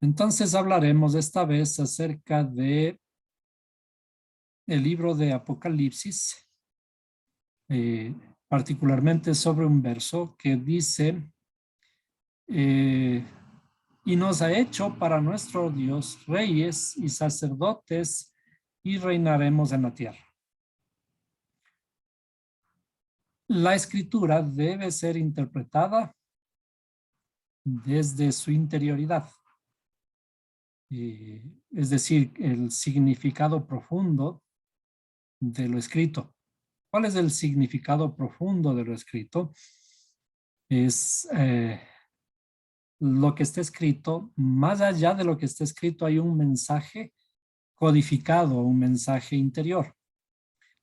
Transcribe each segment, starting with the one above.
Entonces hablaremos esta vez acerca de el libro de Apocalipsis, particularmente sobre un verso que dice, y nos ha hecho para nuestro Dios reyes y sacerdotes y reinaremos en la tierra. La escritura debe ser interpretada desde su interioridad. Es decir, el significado profundo de lo escrito. ¿Cuál es el significado profundo de lo escrito? Es lo que está escrito. Más allá de lo que está escrito hay un mensaje codificado, un mensaje interior.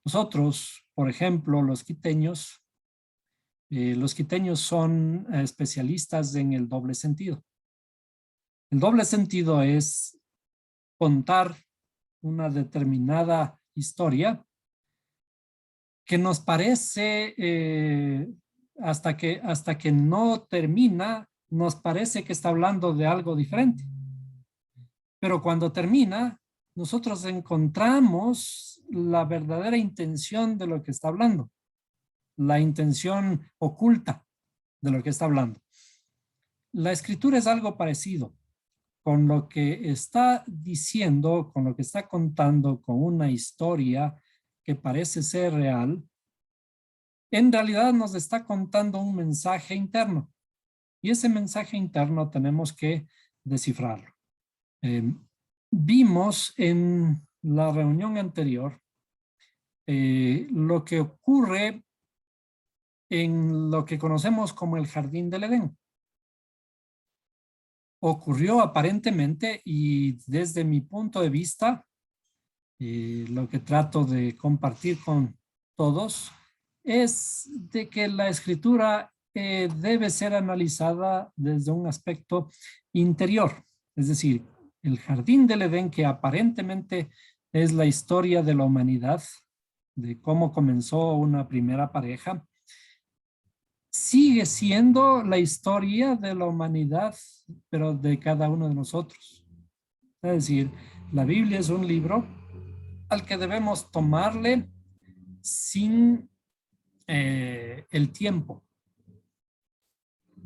Nosotros, por ejemplo, los quiteños son especialistas en el doble sentido. El doble sentido es contar una determinada historia que nos parece, hasta que no termina, nos parece que está hablando de algo diferente. Pero cuando termina, nosotros encontramos la verdadera intención de lo que está hablando, la intención oculta de lo que está hablando. La escritura es algo parecido. Con lo que está diciendo, con lo que está contando, con una historia que parece ser real, en realidad nos está contando un mensaje interno. Y ese mensaje interno tenemos que descifrarlo. Vimos en la reunión anterior lo que ocurre en lo que conocemos como el Jardín del Edén. Ocurrió aparentemente, y desde mi punto de vista, lo que trato de compartir con todos, es de que la escritura debe ser analizada desde un aspecto interior. Es decir, el Jardín del Edén, que aparentemente es la historia de la humanidad, de cómo comenzó una primera pareja, sigue siendo la historia de la humanidad, pero de cada uno de nosotros. Es decir, la Biblia es un libro al que debemos tomarle sin el tiempo,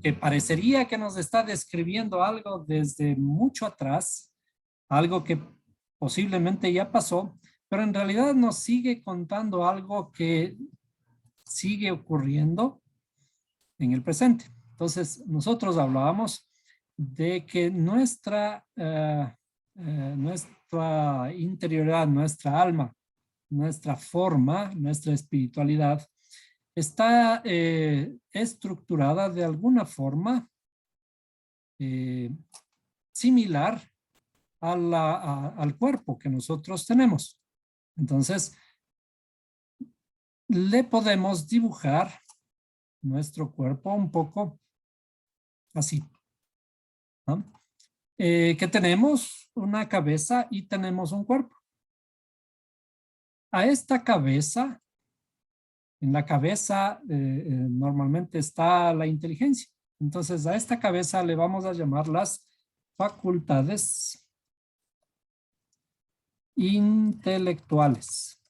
que parecería que nos está describiendo algo desde mucho atrás, algo que posiblemente ya pasó, pero en realidad nos sigue contando algo que sigue ocurriendo en el presente. Entonces, nosotros hablábamos de que nuestra interioridad, nuestra alma, nuestra forma, nuestra espiritualidad, está estructurada de alguna forma similar al cuerpo que nosotros tenemos. Entonces, le podemos dibujar nuestro cuerpo un poco así, ¿no? Que tenemos una cabeza y tenemos un cuerpo. A esta cabeza, en la cabeza normalmente está la inteligencia. Entonces a esta cabeza le vamos a llamar las facultades intelectuales.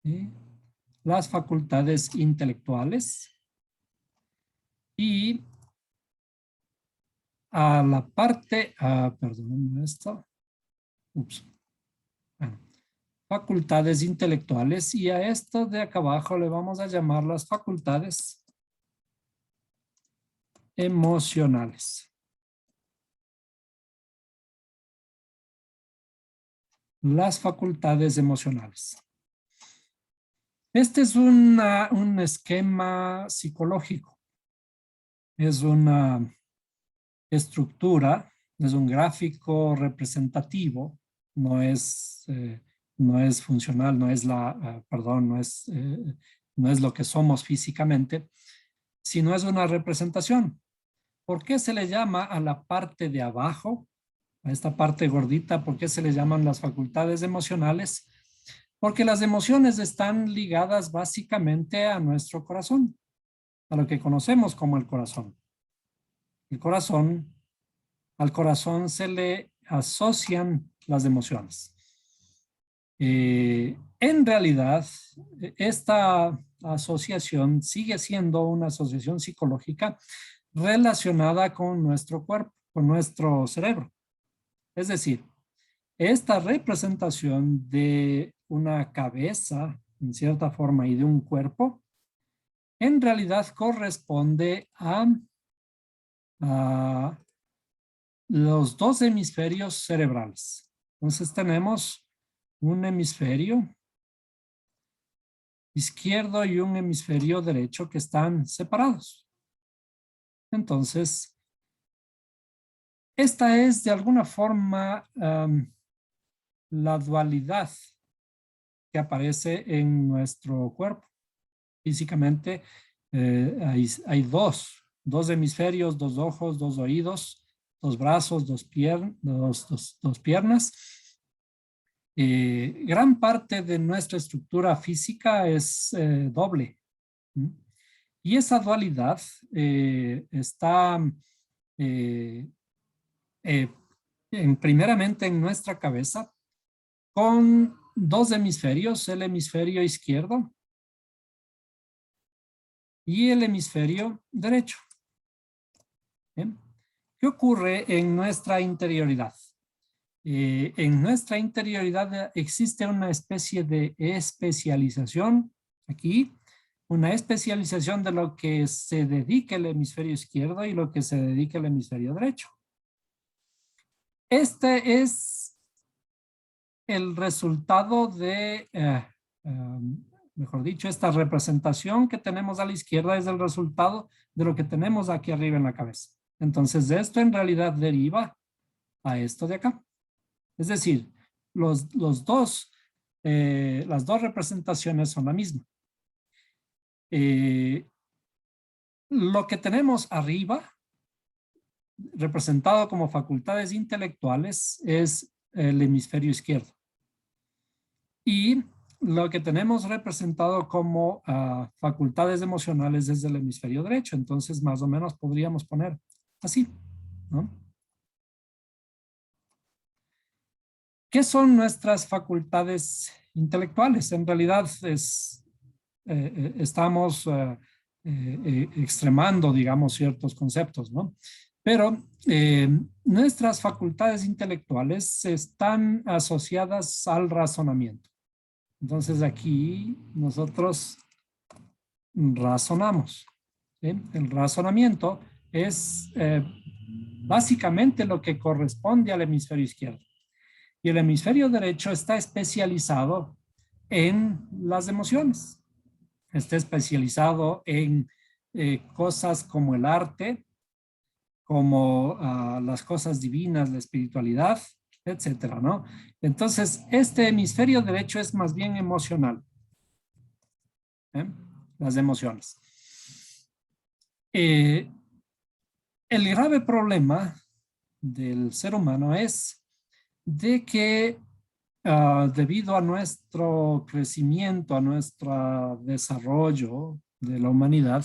¿Sí? Las facultades intelectuales. Y a la parte, perdón, esto. Ups. Bueno, facultades intelectuales, y a esto de acá abajo le vamos a llamar las facultades emocionales. Las facultades emocionales. Este es un esquema psicológico. Es una estructura, es un gráfico representativo, no es funcional, no es no es lo que somos físicamente, sino es una representación. ¿Por qué se le llama a la parte de abajo, a esta parte gordita, por qué se le llaman las facultades emocionales? Porque las emociones están ligadas básicamente a nuestro corazón, a lo que conocemos como el corazón. El corazón al corazón se le asocian las emociones. En realidad, esta asociación sigue siendo una asociación psicológica relacionada con nuestro cuerpo, con nuestro cerebro. Es decir, esta representación de una cabeza, en cierta forma, y de un cuerpo, en realidad corresponde a los dos hemisferios cerebrales. Entonces tenemos un hemisferio izquierdo y un hemisferio derecho que están separados. Entonces, esta es de alguna forma la dualidad que aparece en nuestro cuerpo. Físicamente hay dos hemisferios, dos ojos, dos oídos, dos brazos, dos piernas. Gran parte de nuestra estructura física es doble. ¿Mm? Y esa dualidad está primeramente en nuestra cabeza con dos hemisferios, el hemisferio izquierdo y el hemisferio derecho. ¿Bien? ¿Qué ocurre en nuestra interioridad? En nuestra interioridad existe una especie de especialización aquí, una especialización de lo que se dedica el hemisferio izquierdo y lo que se dedica el hemisferio derecho. Este es el resultado de, mejor dicho, esta representación que tenemos a la izquierda es el resultado de lo que tenemos aquí arriba en la cabeza. Entonces, esto en realidad deriva a esto de acá. Es decir, las dos representaciones son la misma. Lo que tenemos arriba, representado como facultades intelectuales, es el hemisferio izquierdo. Y lo que tenemos representado como facultades emocionales es el hemisferio derecho. Entonces, más o menos podríamos poner así, ¿no? ¿Qué son nuestras facultades intelectuales? En realidad estamos extremando, digamos, ciertos conceptos, ¿no? Pero nuestras facultades intelectuales están asociadas al razonamiento. Entonces aquí nosotros razonamos. ¿Sí? El razonamiento es básicamente lo que corresponde al hemisferio izquierdo. Y el hemisferio derecho está especializado en las emociones. Está especializado en cosas como el arte, como las cosas divinas, la espiritualidad, etcétera, ¿no? Entonces, este hemisferio derecho es más bien emocional. Las emociones. El grave problema del ser humano es de que debido a nuestro crecimiento, a nuestro desarrollo de la humanidad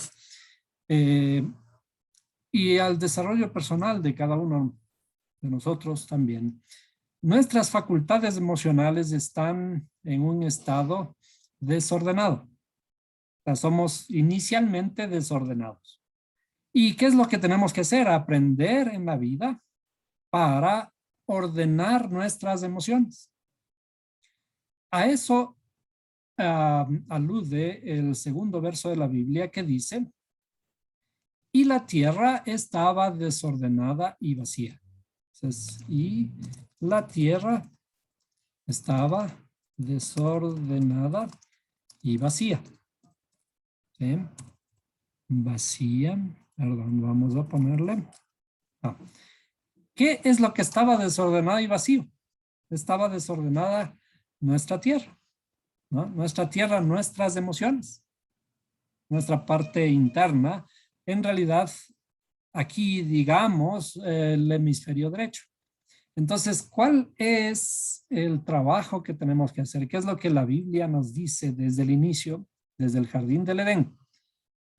y al desarrollo personal de cada uno de nosotros también, nuestras facultades emocionales están en un estado desordenado. O sea, somos inicialmente desordenados. ¿Y qué es lo que tenemos que hacer? Aprender en la vida para ordenar nuestras emociones. A eso alude el segundo verso de la Biblia que dice, y la tierra estaba desordenada y vacía. Entonces, y la tierra estaba desordenada y vacía. ¿Sí? Vacía, perdón, vamos a ponerle. ¿Qué es lo que estaba desordenado y vacío? Estaba desordenada nuestra tierra, ¿no? Nuestra tierra, nuestras emociones, nuestra parte interna. En realidad, aquí digamos el hemisferio derecho. Entonces, ¿cuál es el trabajo que tenemos que hacer? ¿Qué es lo que la Biblia nos dice desde el inicio, desde el jardín del Edén?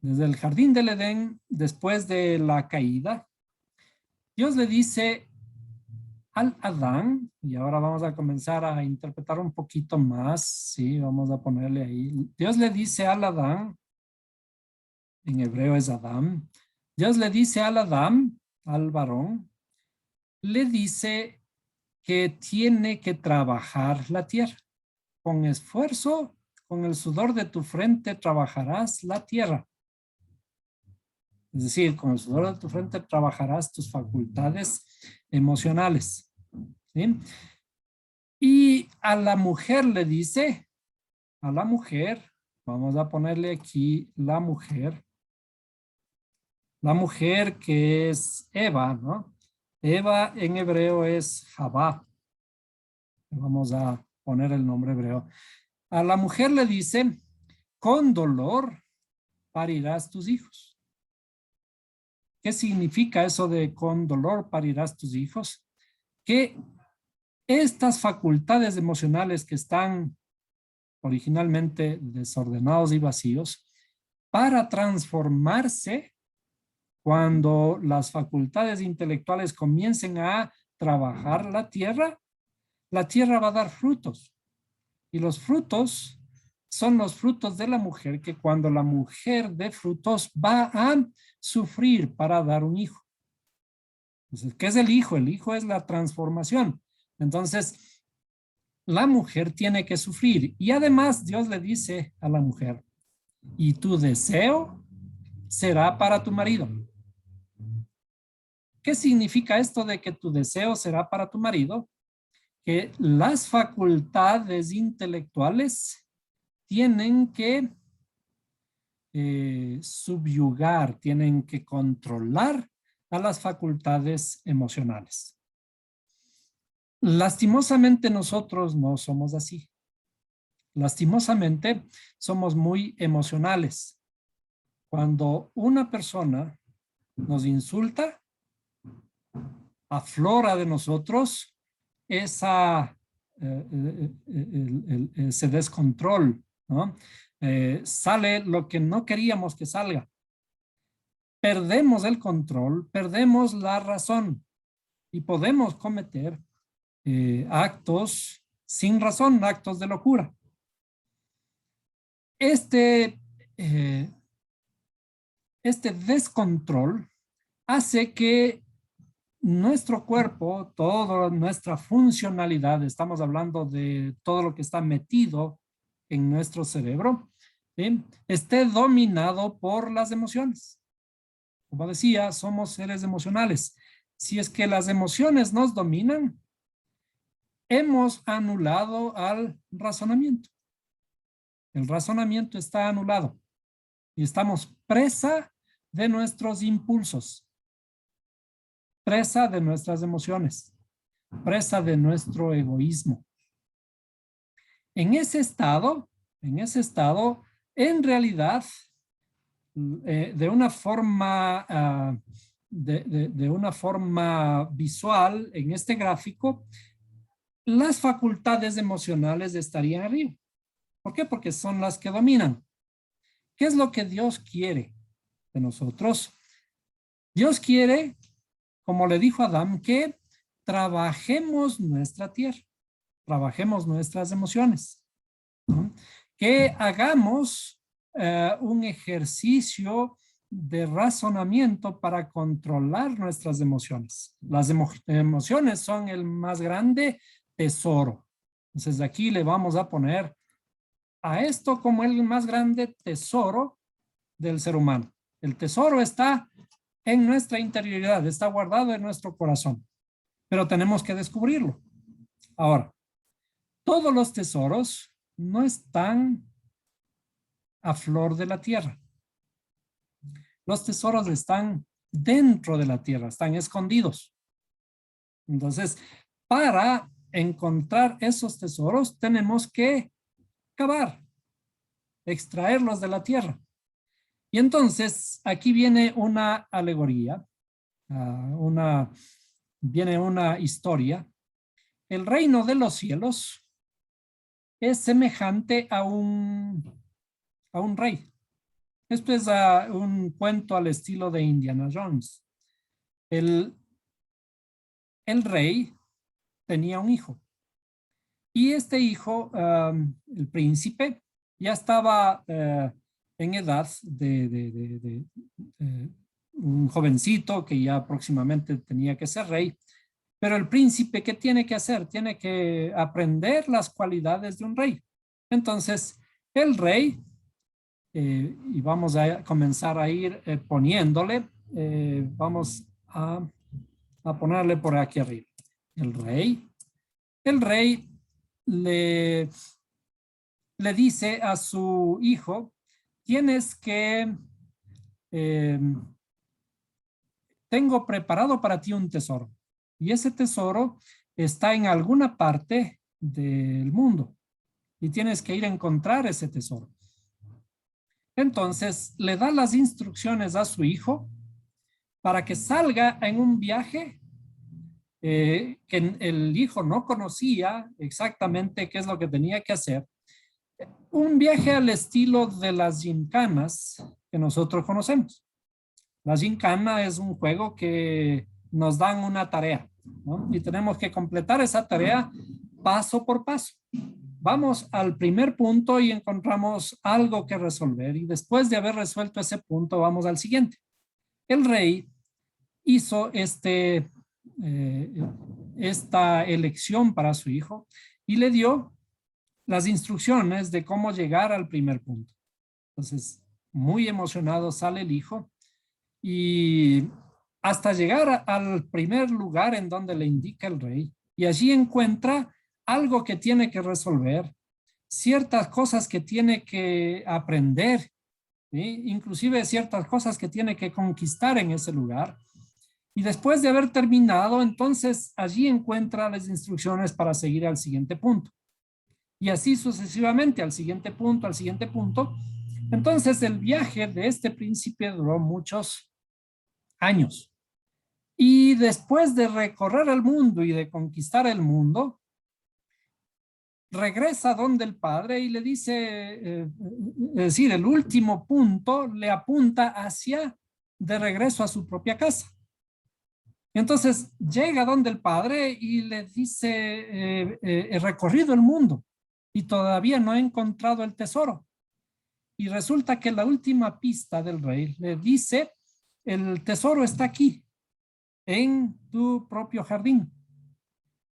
Desde el jardín del Edén, después de la caída, Dios le dice al Adán, y ahora vamos a comenzar a interpretar un poquito más, sí, vamos a ponerle ahí. Dios le dice al Adán, en hebreo es Adán, Dios le dice al Adán, al varón, le dice que tiene que trabajar la tierra. Con esfuerzo, con el sudor de tu frente trabajarás la tierra. Es decir, con el sudor de tu frente trabajarás tus facultades emocionales. ¿Sí? Y a la mujer le dice, a la mujer, vamos a ponerle aquí la mujer que es Eva, ¿no? Eva en hebreo es Javá. Vamos a poner el nombre hebreo. A la mujer le dice, con dolor parirás tus hijos. ¿Qué significa eso de con dolor parirás tus hijos? Que estas facultades emocionales que están originalmente desordenados y vacíos, para transformarse cuando las facultades intelectuales comiencen a trabajar la tierra va a dar frutos. Y los frutos son los frutos de la mujer, que cuando la mujer dé frutos va a sufrir para dar un hijo. Entonces, ¿qué es el hijo? El hijo es la transformación. Entonces, la mujer tiene que sufrir. Y además Dios le dice a la mujer, y tu deseo será para tu marido. ¿Qué significa esto de que tu deseo será para tu marido? Que las facultades intelectuales tienen que subyugar, tienen que controlar a las facultades emocionales. Lastimosamente nosotros no somos así. Lastimosamente somos muy emocionales. Cuando una persona nos insulta, aflora de nosotros ese descontrol, ¿no? Sale lo que no queríamos que salga. Perdemos el control, perdemos la razón y podemos cometer actos sin razón, actos de locura. Este descontrol hace que nuestro cuerpo, toda nuestra funcionalidad, estamos hablando de todo lo que está metido en nuestro cerebro, ¿sí?, esté dominado por las emociones. Como decía, somos seres emocionales. Si es que las emociones nos dominan, hemos anulado al razonamiento. El razonamiento está anulado y estamos presa de nuestros impulsos, presa de nuestras emociones, presa de nuestro egoísmo. En ese estado, en realidad, de una forma, de una forma visual, en este gráfico, las facultades emocionales estarían arriba. ¿Por qué? Porque son las que dominan. ¿Qué es lo que Dios quiere de nosotros? Dios quiere, como le dijo a Adán, que trabajemos nuestra tierra, trabajemos nuestras emociones, ¿no? Que hagamos un ejercicio de razonamiento para controlar nuestras emociones. Las emociones son el más grande tesoro. Entonces aquí le vamos a poner a esto como el más grande tesoro del ser humano. El tesoro está en nuestra interioridad, está guardado en nuestro corazón, pero tenemos que descubrirlo. Ahora, todos los tesoros no están a flor de la tierra. Los tesoros están dentro de la tierra, están escondidos. Entonces, para encontrar esos tesoros, tenemos que cavar, extraerlos de la tierra. Y entonces, aquí viene una alegoría, viene una historia. El reino de los cielos es semejante a un rey. Esto es un cuento al estilo de Indiana Jones. El el rey tenía un hijo. Y este hijo, el príncipe, ya estaba en edad de un jovencito que ya próximamente tenía que ser rey. Pero el príncipe, ¿qué tiene que hacer? Tiene que aprender las cualidades de un rey. Entonces, el rey, y vamos a comenzar a ir poniéndole, vamos a ponerle por aquí arriba. El rey le dice a su hijo, tienes que, tengo preparado para ti un tesoro. Y ese tesoro está en alguna parte del mundo. Y tienes que ir a encontrar ese tesoro. Entonces, le da las instrucciones a su hijo para que salga en un viaje que el hijo no conocía exactamente qué es lo que tenía que hacer. Un viaje al estilo de las gincanas que nosotros conocemos. La gincana es un juego que nos dan una tarea, ¿no? Y tenemos que completar esa tarea paso por paso. Vamos al primer punto y encontramos algo que resolver. Y después de haber resuelto ese punto, vamos al siguiente. El rey hizo esta elección para su hijo y le dio las instrucciones de cómo llegar al primer punto. Entonces, muy emocionado sale el hijo y hasta llegar al primer lugar en donde le indica el rey. Y allí encuentra algo que tiene que resolver, ciertas cosas que tiene que aprender, ¿sí? Inclusive ciertas cosas que tiene que conquistar en ese lugar. Y después de haber terminado, entonces allí encuentra las instrucciones para seguir al siguiente punto. Y así sucesivamente, al siguiente punto, al siguiente punto. Entonces el viaje de este príncipe duró muchos años. Y después de recorrer el mundo y de conquistar el mundo, regresa donde el padre y le dice, es decir, el último punto le apunta hacia de regreso a su propia casa. Entonces llega donde el padre y le dice, he recorrido el mundo y todavía no he encontrado el tesoro. Y resulta que la última pista del rey le dice, el tesoro está aquí, en tu propio jardín.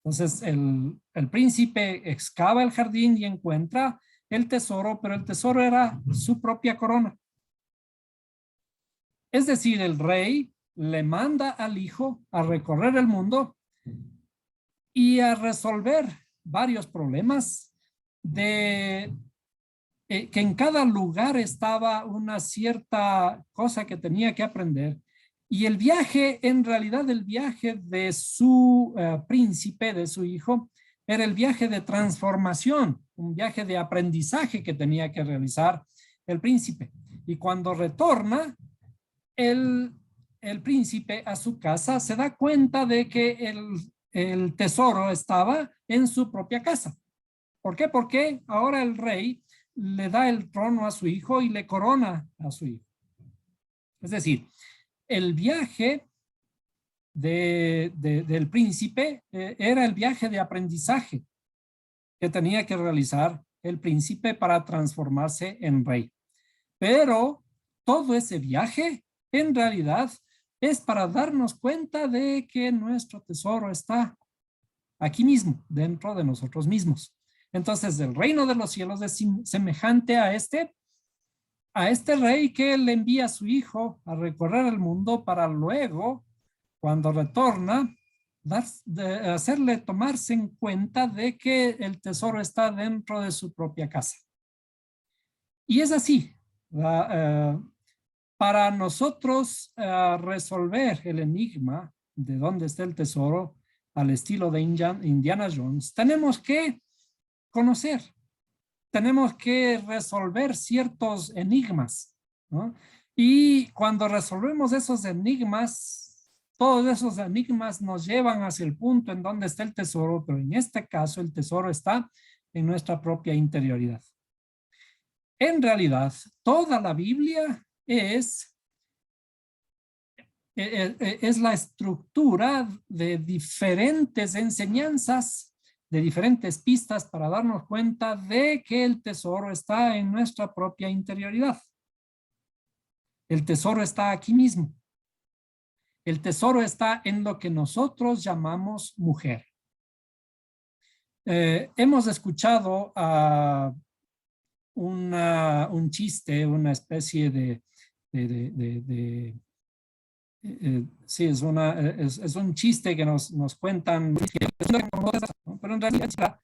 Entonces el príncipe excava el jardín y encuentra el tesoro, pero el tesoro era su propia corona. Es decir, el rey le manda al hijo a recorrer el mundo y a resolver varios problemas de que en cada lugar estaba una cierta cosa que tenía que aprender. Y el viaje, en realidad el viaje de su príncipe, de su hijo, era el viaje de transformación, un viaje de aprendizaje que tenía que realizar el príncipe. Y cuando retorna el príncipe a su casa, se da cuenta de que el tesoro estaba en su propia casa. ¿Por qué? Porque ahora el rey le da el trono a su hijo y le corona a su hijo. Es decir, el viaje del príncipe era el viaje de aprendizaje que tenía que realizar el príncipe para transformarse en rey. Pero todo ese viaje en realidad es para darnos cuenta de que nuestro tesoro está aquí mismo, dentro de nosotros mismos. Entonces, el reino de los cielos es semejante a este rey que le envía a su hijo a recorrer el mundo para luego, cuando retorna, hacerle tomarse en cuenta de que el tesoro está dentro de su propia casa. Y es así. Para nosotros resolver el enigma de dónde está el tesoro al estilo de Indiana Jones, tenemos que conocer, tenemos que resolver ciertos enigmas, ¿no? Y cuando resolvemos esos enigmas, todos esos enigmas nos llevan hacia el punto en donde está el tesoro, pero en este caso el tesoro está en nuestra propia interioridad. En realidad, toda la Biblia es es la estructura de diferentes enseñanzas, de diferentes pistas para darnos cuenta de que el tesoro está en nuestra propia interioridad. El tesoro está aquí mismo. El tesoro está en lo que nosotros llamamos mujer. Hemos escuchado un chiste, una especie sí, es un chiste que nos cuentan, pero en realidad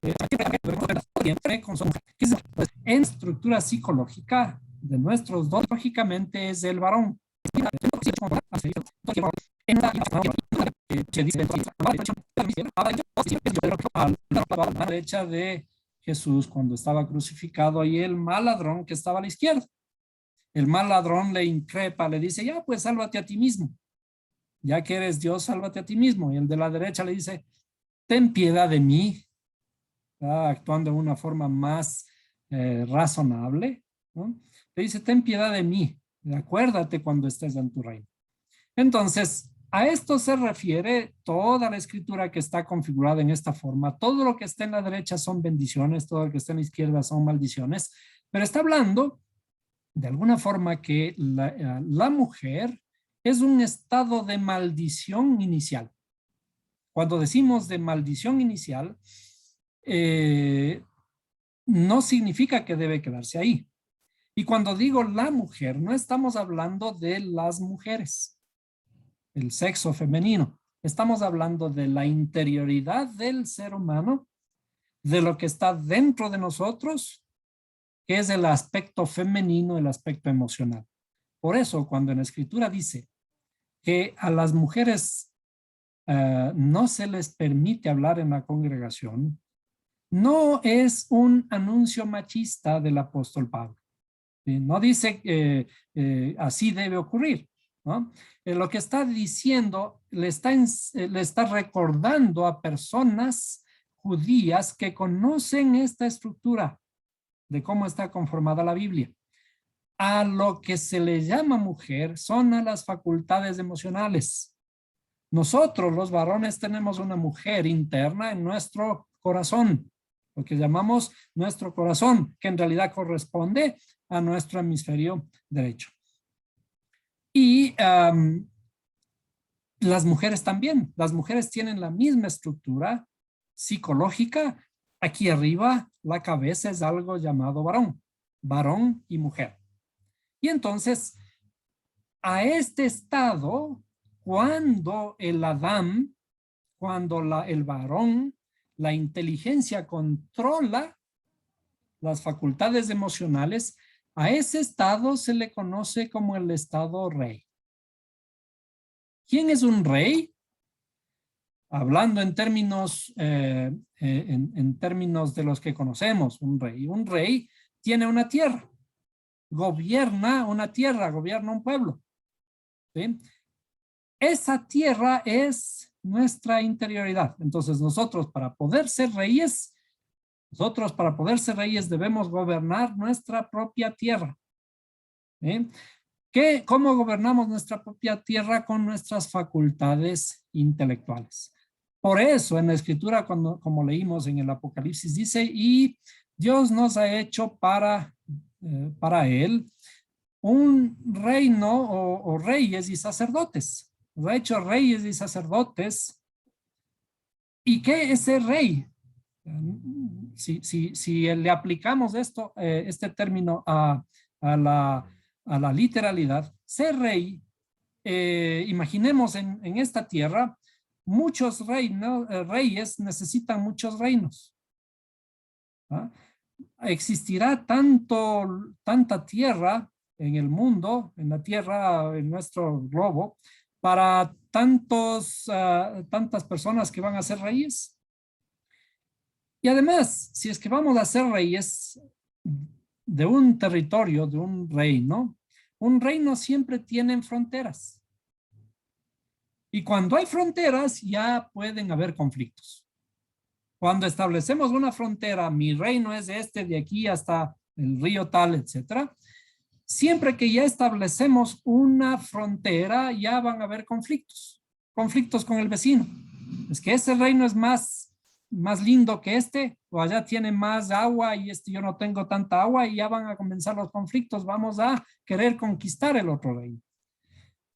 en estructura psicológica de nuestros dos, lógicamente es el varón. A la derecha de Jesús cuando estaba crucificado y el mal ladrón que estaba a la izquierda. El mal ladrón le increpa, le dice, ya pues sálvate a ti mismo. Ya que eres Dios, sálvate a ti mismo. Y el de la derecha le dice, ten piedad de mí, actuando de una forma más razonable, ¿no? Le dice, ten piedad de mí, acuérdate cuando estés en tu reino. Entonces, a esto se refiere toda la escritura que está configurada en esta forma. Todo lo que está en la derecha son bendiciones, todo lo que está en la izquierda son maldiciones, pero está hablando de alguna forma que la mujer es un estado de maldición inicial. Cuando decimos de maldición inicial, no significa que debe quedarse ahí. Y cuando digo la mujer, no estamos hablando de las mujeres, el sexo femenino. Estamos hablando de la interioridad del ser humano, de lo que está dentro de nosotros, que es el aspecto femenino, el aspecto emocional. Por eso, cuando en la escritura dice que a las mujeres no se les permite hablar en la congregación, no es un anuncio machista del apóstol Pablo. ¿Sí? No dice que así debe ocurrir, ¿no? Lo que está diciendo le está recordando a personas judías que conocen esta estructura de cómo está conformada la Biblia. A lo que se le llama mujer son a las facultades emocionales. Nosotros, los varones, tenemos una mujer interna en nuestro corazón, lo que llamamos nuestro corazón, que en realidad corresponde a nuestro hemisferio derecho. Y las mujeres también. Las mujeres tienen la misma estructura psicológica. Aquí arriba, la cabeza es algo llamado varón, varón y mujer. Y entonces, a este estado, cuando el Adán, cuando el varón, la inteligencia controla las facultades emocionales, a ese estado se le conoce como el estado rey. ¿Quién es un rey? Hablando en términos, en términos de los que conocemos, un rey. Un rey tiene una tierra, gobierna una tierra, gobierna un pueblo. ¿Sí? Esa tierra es nuestra interioridad. Entonces nosotros para poder ser reyes, debemos gobernar nuestra propia tierra. ¿Sí? ¿Cómo gobernamos nuestra propia tierra? Con nuestras facultades intelectuales. Por eso en la escritura, como leímos en el Apocalipsis, dice, y Dios nos ha hecho para él un reino o reyes y sacerdotes. Nos ha hecho reyes y sacerdotes. ¿Y qué es ser rey? Si le aplicamos este término a la literalidad, ser rey, imaginemos en esta tierra, muchos reyes necesitan muchos reinos. ¿Ah? Existirá tanta tierra en el mundo, en la tierra, en nuestro globo, para tantas personas que van a ser reyes. Y además, si es que vamos a ser reyes de un territorio, de un reino siempre tiene fronteras. Y cuando hay fronteras, ya pueden haber conflictos. Cuando establecemos una frontera, mi reino es de aquí hasta el río tal, etcétera, siempre que ya establecemos una frontera, ya van a haber conflictos. Conflictos con el vecino. Es que ese reino es más lindo que este, o allá tiene más agua y yo no tengo tanta agua, y ya van a comenzar los conflictos. Vamos a querer conquistar el otro reino.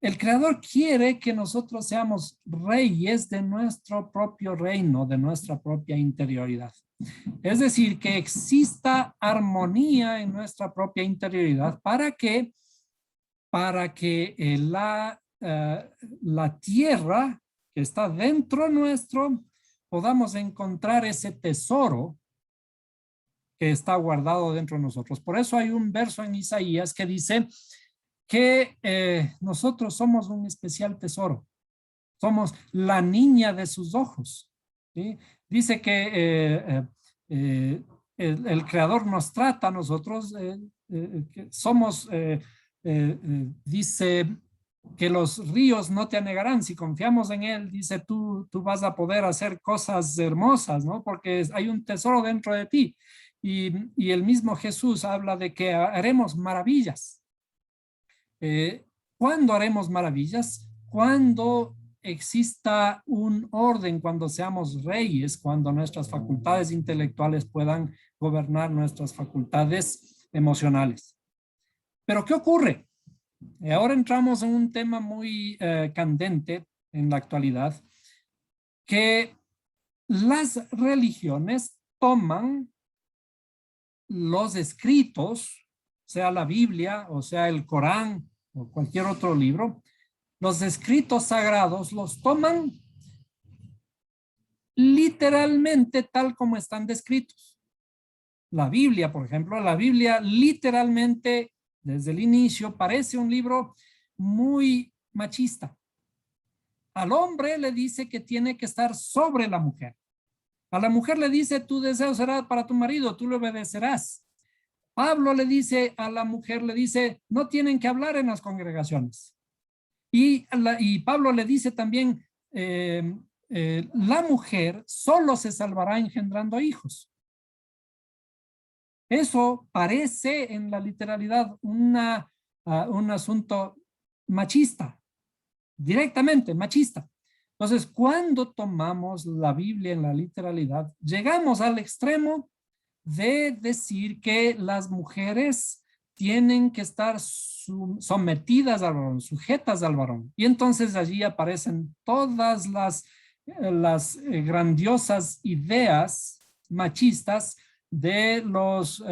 El Creador quiere que nosotros seamos reyes de nuestro propio reino, de nuestra propia interioridad. Es decir, que exista armonía en nuestra propia interioridad para que la tierra que está dentro nuestro podamos encontrar ese tesoro que está guardado dentro de nosotros. Por eso hay un verso en Isaías que dice que nosotros somos un especial tesoro. Somos la niña de sus ojos. ¿Sí? Dice que el Creador nos trata a nosotros, que somos, dice que los ríos no te anegarán. Si confiamos en Él, dice tú vas a poder hacer cosas hermosas, ¿no? Porque hay un tesoro dentro de ti. Y el mismo Jesús habla de que haremos maravillas. ¿Cuándo haremos maravillas? Cuando exista un orden, cuando seamos reyes, cuando nuestras facultades intelectuales puedan gobernar nuestras facultades emocionales. Pero ¿qué ocurre? Ahora entramos en un tema muy candente en la actualidad, que las religiones toman los escritos, sea la Biblia o sea el Corán o cualquier otro libro, los escritos sagrados los toman literalmente tal como están descritos. La Biblia, por ejemplo, la Biblia literalmente desde el inicio parece un libro muy machista. Al hombre le dice que tiene que estar sobre la mujer. A la mujer le dice, tu deseo será para tu marido, tú le obedecerás. Pablo le dice a la mujer, le dice, no tienen que hablar en las congregaciones. Y Pablo le dice también, la mujer solo se salvará engendrando hijos. Eso parece en la literalidad un asunto machista, directamente machista. Entonces, cuando tomamos la Biblia en la literalidad, llegamos al extremo de decir que las mujeres tienen que estar sometidas al varón, sujetas al varón. Y entonces allí aparecen todas las grandiosas ideas machistas de los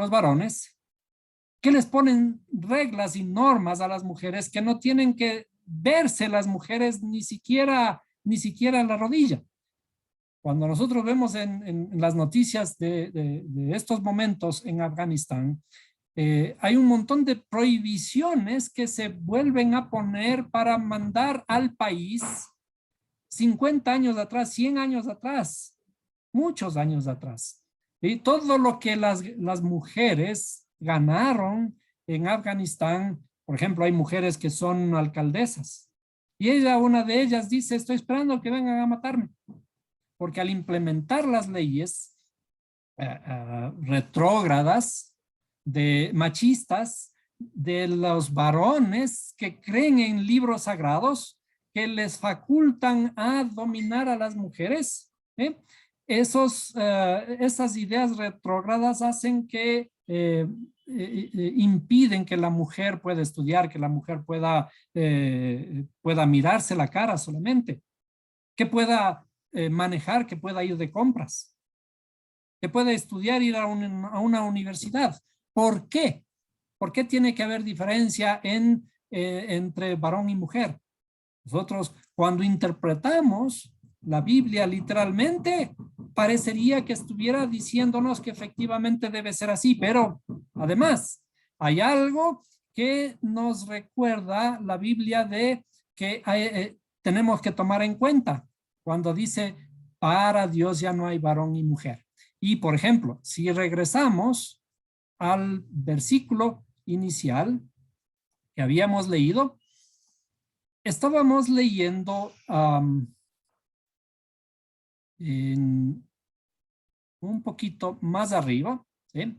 varones, que les ponen reglas y normas a las mujeres que no tienen que verse las mujeres ni siquiera en la rodilla. Cuando nosotros vemos en las noticias de estos momentos en Afganistán, hay un montón de prohibiciones que se vuelven a poner para mandar al país 50 años atrás, 100 años atrás, muchos años atrás. Y todo lo que las mujeres ganaron en Afganistán, por ejemplo, hay mujeres que son alcaldesas. Y una de ellas dice, estoy esperando que vengan a matarme. Porque al implementar las leyes retrógradas, machistas, de los varones que creen en libros sagrados, que les facultan a dominar a las mujeres, esas ideas retrógradas hacen que impiden que la mujer pueda estudiar, que la mujer pueda mirarse la cara solamente, que pueda manejar, que pueda ir de compras, que pueda estudiar, ir a una universidad. ¿Por qué? ¿Por qué tiene que haber diferencia entre varón y mujer? Nosotros, cuando interpretamos la Biblia literalmente, parecería que estuviera diciéndonos que efectivamente debe ser así, pero además hay algo que nos recuerda la Biblia de que tenemos que tomar en cuenta cuando dice, para Dios ya no hay varón y mujer. Y por ejemplo, si regresamos al versículo inicial que habíamos leído, estábamos leyendo un poquito más arriba, ¿sí?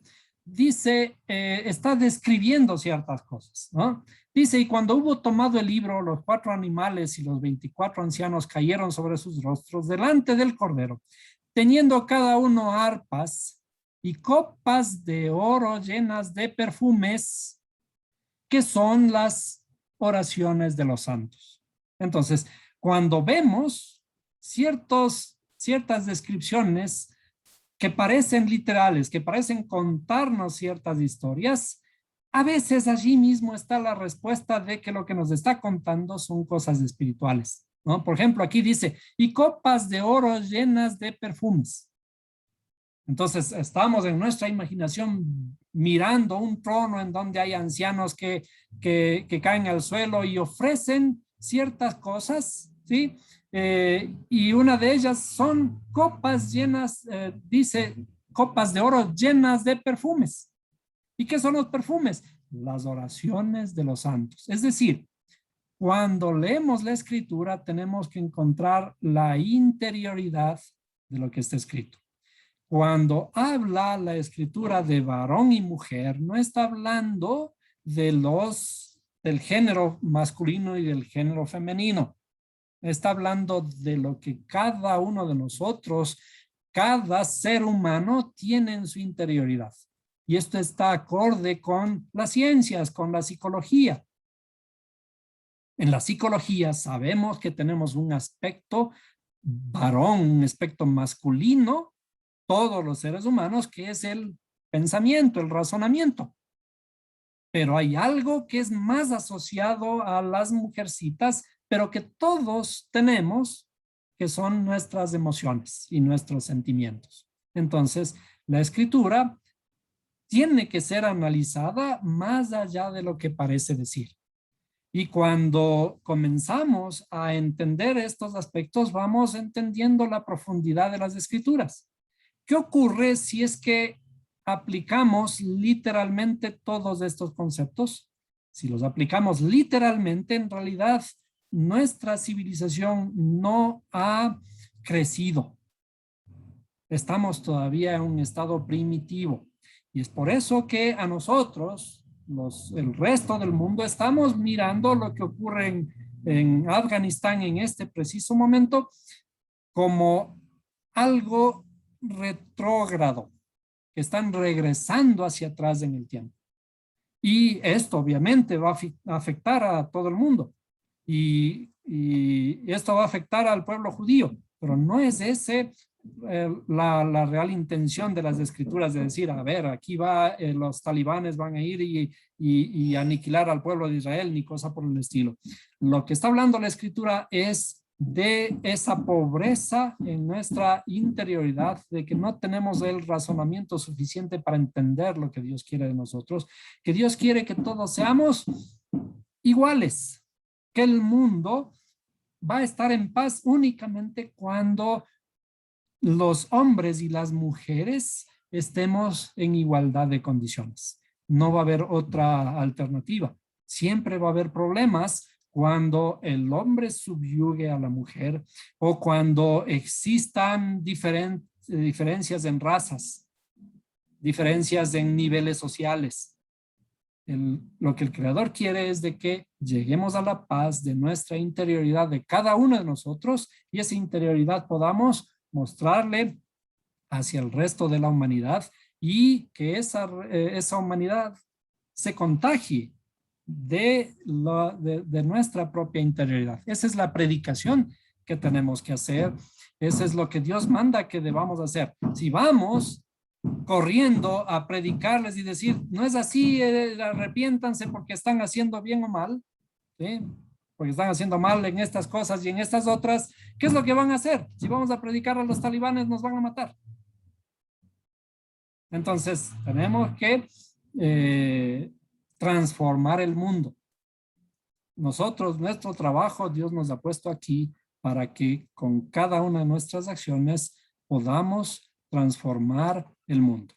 dice, está describiendo ciertas cosas, ¿no? Dice, y cuando hubo tomado el libro, los 4 animales y los 24 ancianos cayeron sobre sus rostros delante del Cordero, teniendo cada uno arpas y copas de oro llenas de perfumes, que son las oraciones de los santos. Entonces, cuando vemos ciertas descripciones que parecen literales, que parecen contarnos ciertas historias, a veces allí mismo está la respuesta de que lo que nos está contando son cosas espirituales, ¿no? Por ejemplo, aquí dice, y copas de oro llenas de perfumes. Entonces, estamos en nuestra imaginación mirando un trono en donde hay ancianos que caen al suelo y ofrecen ciertas cosas, ¿sí? Y una de ellas son copas llenas, dice, copas de oro llenas de perfumes. ¿Y qué son los perfumes? Las oraciones de los santos. Es decir, cuando leemos la escritura tenemos que encontrar la interioridad de lo que está escrito. Cuando habla la escritura de varón y mujer, no está hablando del género masculino y del género femenino. Está hablando de lo que cada uno de nosotros, cada ser humano tiene en su interioridad. Y esto está acorde con las ciencias, con la psicología. En la psicología sabemos que tenemos un aspecto varón, un aspecto masculino, todos los seres humanos, que es el pensamiento, el razonamiento. Pero hay algo que es más asociado a las mujercitas, pero que todos tenemos, que son nuestras emociones y nuestros sentimientos. Entonces, la escritura tiene que ser analizada más allá de lo que parece decir. Y cuando comenzamos a entender estos aspectos, vamos entendiendo la profundidad de las escrituras. ¿Qué ocurre si es que aplicamos literalmente todos estos conceptos? Si los aplicamos literalmente, en realidad nuestra civilización no ha crecido. Estamos todavía en un estado primitivo. Y es por eso que a nosotros, el resto del mundo, estamos mirando lo que ocurre en Afganistán en este preciso momento como algo retrógrado, que están regresando hacia atrás en el tiempo. Y esto obviamente va a afectar a todo el mundo. Y esto va a afectar al pueblo judío, pero no es ese la real intención de las escrituras de decir, a ver, aquí los talibanes van a ir y aniquilar al pueblo de Israel, ni cosa por el estilo. Lo que está hablando la escritura es de esa pobreza en nuestra interioridad, de que no tenemos el razonamiento suficiente para entender lo que Dios quiere de nosotros, que Dios quiere que todos seamos iguales, que el mundo va a estar en paz únicamente cuando los hombres y las mujeres estemos en igualdad de condiciones. No va a haber otra alternativa. Siempre va a haber problemas cuando el hombre subyugue a la mujer o cuando existan diferencias en razas, diferencias en niveles sociales. Lo que el Creador quiere es de que lleguemos a la paz de nuestra interioridad, de cada uno de nosotros, y esa interioridad podamos mostrarle hacia el resto de la humanidad y que esa humanidad se contagie de nuestra propia interioridad. Esa es la predicación que tenemos que hacer. Eso es lo que Dios manda que debamos hacer. Si vamos corriendo a predicarles y decir, no es así, arrepiéntanse porque están haciendo bien o mal, ¿sí? Porque están haciendo mal en estas cosas y en estas otras, ¿qué es lo que van a hacer? Si vamos a predicar a los talibanes, nos van a matar. Entonces, tenemos que transformar el mundo. Nosotros, nuestro trabajo, Dios nos ha puesto aquí para que con cada una de nuestras acciones podamos transformar el mundo.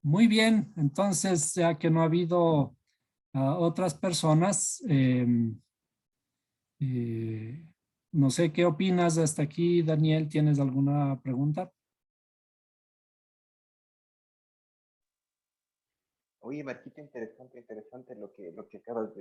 Muy bien, entonces, ya que no ha habido otras personas, no sé qué opinas hasta aquí, Daniel. ¿Tienes alguna pregunta? Oye, Marquito, interesante lo que acabas